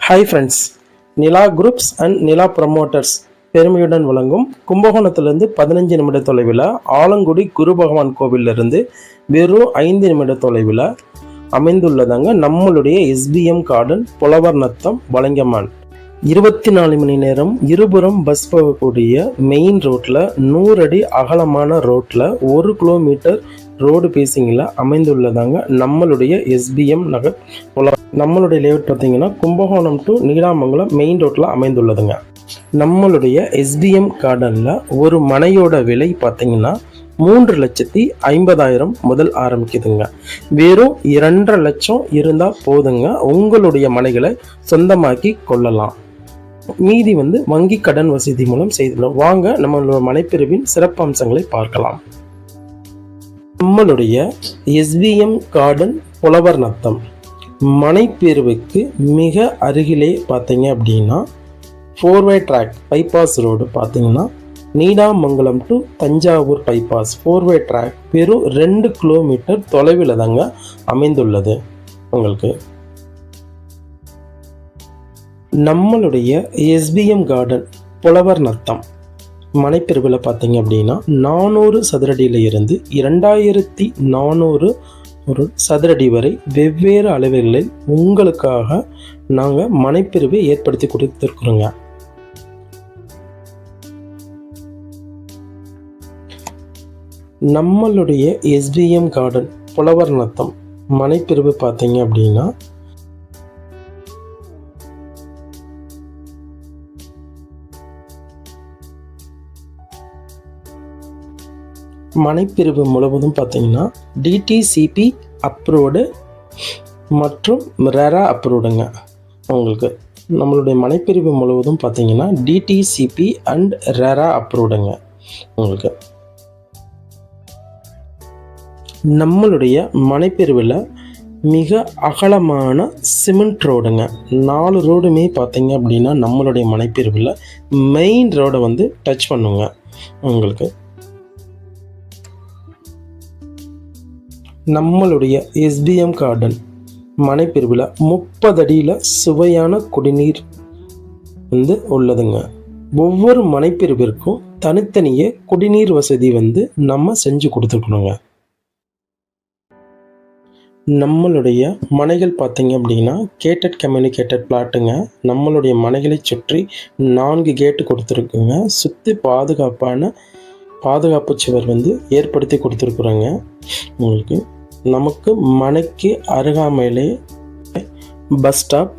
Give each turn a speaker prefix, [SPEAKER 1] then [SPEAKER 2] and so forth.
[SPEAKER 1] Hi friends, Nila groups and Nila promoters பெருமையுடன் வழங்கும் கும்பகோணத்திலிருந்து 15 நிமிட தொலைவில் ஆலங்குடி குரு பகவான் கோவிலிருந்து வெறும் 5 நிமிட தொலைவில் அமைந்துள்ளதாங்க நம்மளுடைய SBM கார்டன் புலவர் நத்தம் வலங்கமான். 24 மணி நேரம் இருபுறம் பஸ் போகக்கூடிய மெயின் ரோட்டில் 100 அடி அகலமான ரோட்டில் 1 கிலோமீட்டர் ரோடு பேசிங்கில் அமைந்துள்ளதாங்க நம்மளுடைய SBM நகர் புலவர். நம்மளுடைய லேஅவுட் பார்த்தீங்கன்னா கும்பகோணம் டு நீடாமங்கலம் மெயின் ரோட்டில் அமைந்துள்ளதுங்க. நம்மளுடைய SBM கார்டனில் ஒரு மனையோட விலை பார்த்தீங்கன்னா 3,50,000 முதல் ஆரம்பிக்குதுங்க. வெறும் 2.5 லட்சம் இருந்தால் போதுங்க, உங்களுடைய மனைகளை சொந்தமாக்கி கொள்ளலாம். மீதி வங்கி கடன் வசதி மூலம் செய்துள்ளோம். வாங்க நம்மளுடைய மனைப்பிரிவின் சிறப்பு அம்சங்களை பார்க்கலாம். நம்மளுடைய SBM கார்டன் புலவர் நத்தம் மனைப்பிரிவுக்கு மிக அருகிலே பார்த்தீங்க அப்படின்னா 4-way ட்ராக் பைபாஸ் ரோடு பார்த்தீங்கன்னா Needamangalam to Thanjavur bypass 4-way track வெறும் 2 கிலோமீட்டர் தொலைவில் தாங்க அமைந்துள்ளது. உங்களுக்கு நம்மளுடைய SBM கார்டன் புலவர் நத்தம் மனைப்பிரிவில் பார்த்தீங்க அப்படின்னா 400 சதுரடியில் இருந்து 2400 ஒரு சதுரடி வரை வெவ்வேறு அளவுகளில் உங்களுக்காக நாங்கள் மனைப்பிரிவை ஏற்படுத்தி கொடுத்துருக்குறோங்க. நம்மளுடைய SBM கார்டன் புலவர் நத்தம் மனைப்பிரிவு பார்த்தீங்க அப்படின்னா மனைப்பிரிவு முழுவதும் பார்த்தீங்கன்னா DTCP அப்ரூவ்டு மற்றும் ரெரா அப்ரூவ்டுங்க. உங்களுக்கு நம்மளுடைய மனைப்பிரிவு முழுவதும் பார்த்தீங்கன்னா DTCP அண்ட் ரெரா அப்ரூவ்டுங்க. உங்களுக்கு நம்மளுடைய மனைப்பிரிவில் மிக அகலமான சிமெண்ட் ரோடுங்க. 4 ரோடுமே பார்த்தீங்க அப்படின்னா நம்மளுடைய மனைப்பிரிவில் மெயின் ரோடை டச் பண்ணுங்க. உங்களுக்கு நம்மளுடைய SBM கார்டன் மனைப்பிரிவில் 30 அடியில் சுவையான குடிநீர் உள்ளதுங்க. ஒவ்வொரு மனைப்பிரிவிற்கும் தனித்தனியே குடிநீர் வசதி நம்ம செஞ்சு கொடுத்துருக்கணுங்க. நம்மளுடைய மனைகள் பார்த்தீங்க அப்படின்னா கேட்டட் கம்யூனிகேட்டட் பிளாட்டுங்க. நம்மளுடைய மனைகளை சுற்றி 4 கேட்டு கொடுத்துருக்குங்க. சுற்றி பாதுகாப்பு சுவர் ஏற்படுத்தி கொடுத்துருக்குறோங்க. உங்களுக்கு நமக்கு மனைக்கு அருகாமையிலே பஸ் ஸ்டாப்,